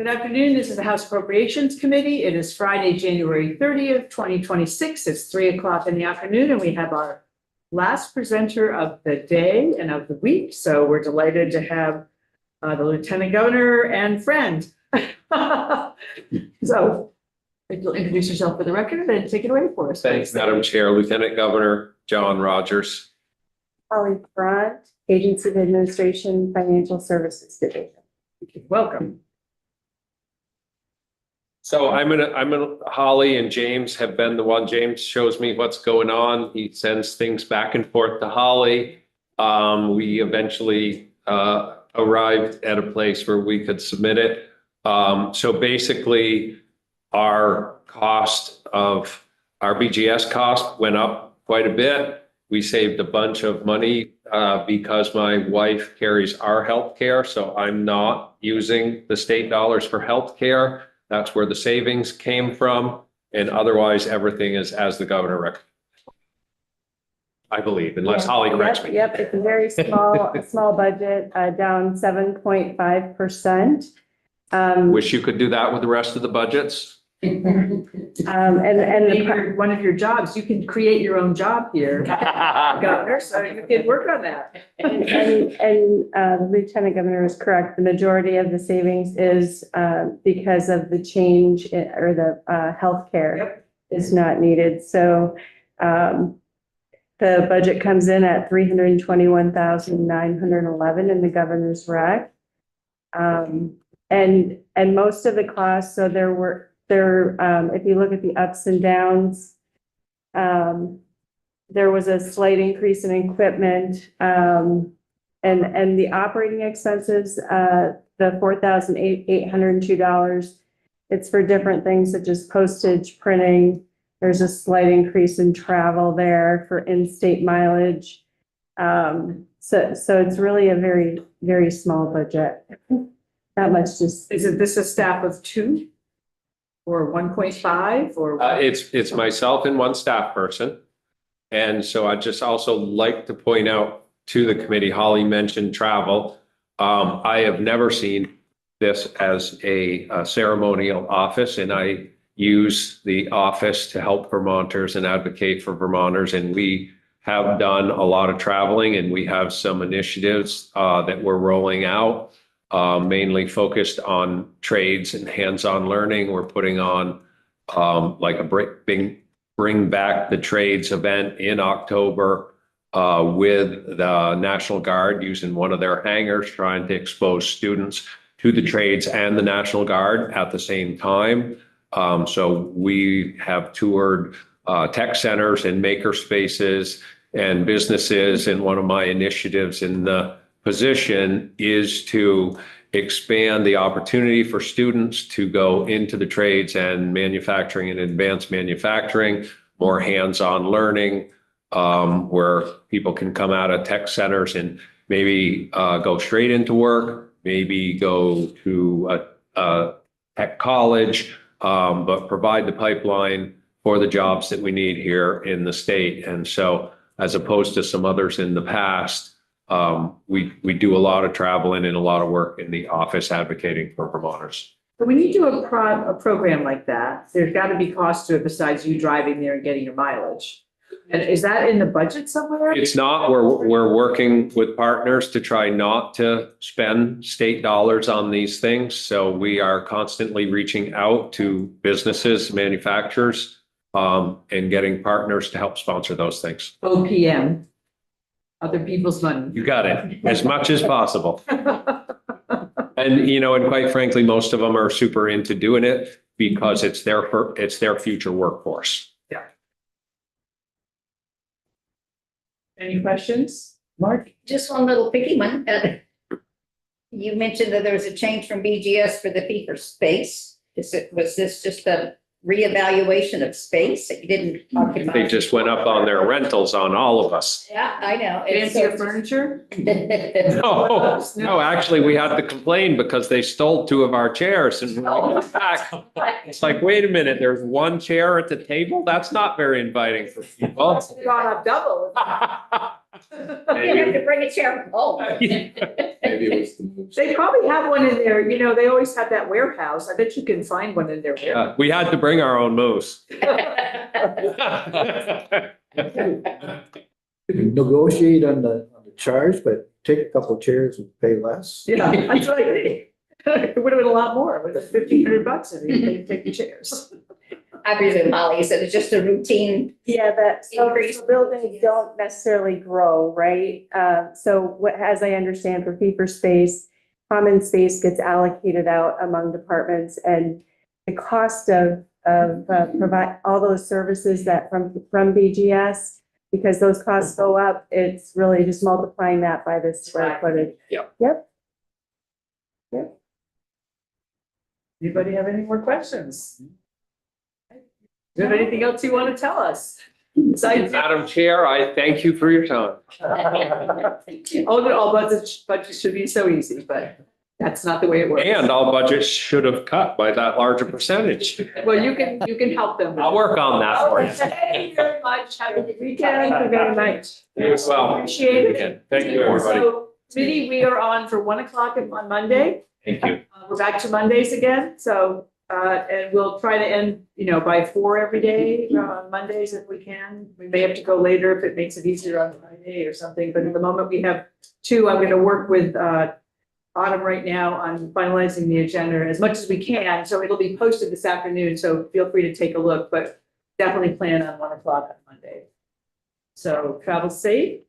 Good afternoon. This is the House Appropriations Committee. It is Friday, January 30th, 2026. It's 3 o'clock in the afternoon, and we have our last presenter of the day and of the week. So we're delighted to have the Lieutenant Governor and friend. So if you'll introduce yourself for the record and take it away for us. Thanks, Madam Chair. Lieutenant Governor John Rogers. Holly Front, Agency of Administration, Financial Services Division. Welcome. So Holly and James have been the one. James shows me what's going on. He sends things back and forth to Holly. We eventually arrived at a place where we could submit it. So basically our cost of our BGS cost went up quite a bit. We saved a bunch of money because my wife carries our health care. So I'm not using the state dollars for health care. That's where the savings came from. And otherwise, everything is as the governor recommended, I believe, unless Holly corrects me. Yep, it's a very small budget, down 7.5%. Wish you could do that with the rest of the budgets. And One of your jobs, you can create your own job here, Governor, so you can work on that. the Lieutenant Governor is correct. The majority of the savings is because of the change or the healthcare is not needed. So the budget comes in at $321,911 in the governor's rec. And most of the costs, so if you look at the ups and downs, there was a slight increase in equipment, and the operating expenses, the $4,802, it's for different things such as postage, printing. There's a slight increase in travel there for in-state mileage. So it's really a very, very small budget. Not much. Just Is this a staff of 2? Or 1.5 or? It's myself and one staff person. And so I just also like to point out to the committee, Holly mentioned travel. I have never seen this as a ceremonial office, and I use the office to help Vermonters and advocate for Vermonters. And we have done a lot of traveling, and we have some initiatives that we're rolling out. Mainly focused on trades and hands-on learning. We're putting on like a bring back the trades event in October with the National Guard using one of their hangars, trying to expose students to the trades and the National Guard at the same time. So we have toured tech centers and maker spaces and businesses. And one of my initiatives in the position is to expand the opportunity for students to go into the trades and manufacturing and advanced manufacturing, more hands-on learning, where people can come out of tech centers and maybe go straight into work, maybe go to a tech college, but provide the pipeline for the jobs that we need here in the state. And so as opposed to some others in the past, we do a lot of traveling and a lot of work in the office advocating for Vermonters. But when you do a program like that, there's got to be cost to it besides you driving there and getting your mileage. And is that in the budget somewhere? It's not. We're working with partners to try not to spend state dollars on these things. So we are constantly reaching out to businesses, manufacturers, and getting partners to help sponsor those things. OPM. Other people's money. You got it, as much as possible. And, and quite frankly, most of them are super into doing it because it's their future workforce. Yeah. Any questions? Mark? Just one little picky one. You mentioned that there was a change from BGS for the fee for space. Was this just a reevaluation of space that you didn't talk about? They just went up on their rentals on all of us. Yeah, I know. Fancier furniture? No, actually, we had to complain because they stole 2 of our chairs and brought them back. It's like, wait a minute, there's 1 chair at the table? That's not very inviting for people. Gone up double. You have to bring a chair home. Maybe it was the moves. They probably have one in there, you know, they always have that warehouse. I bet you can find one in their warehouse. Yeah, we had to bring our own moose. You can negotiate on the charge, but take a couple of chairs and pay less. Yeah, that's right. It would have been a lot more with the $1,500 if you take the chairs. I presume Holly said it's just a routine. Yeah, that, so Increase. so buildings don't necessarily grow, right? So what, as I understand for fee for space, common space gets allocated out among departments and the cost of provide all those services that from BGS, because those costs go up, it's really just multiplying that by the square footage. Anybody have any more questions? Do you have anything else you want to tell us? Besides, Madam Chair, I thank you for your time. all budgets should be so easy, but that's not the way it works. And all budgets should have cut by that larger percentage. Well, you can help them. I'll work on that for you. Thank you very much. Have a good weekend. Thank you very much. You as well. Appreciate it. Thank you, everybody. So, committee, we are on for 1:00 on Monday. Thank you. We're back to Mondays again, so, and we'll try to end, you know, by 4 every day, on Mondays if we can. We may have to go later if it makes it easier on Friday or something, but at the moment we have 2. I'm gonna work with, Autumn right now on finalizing the agenda as much as we can, so it'll be posted this afternoon, so feel free to take a look, but definitely plan on 1:00 on Monday. So travel safe.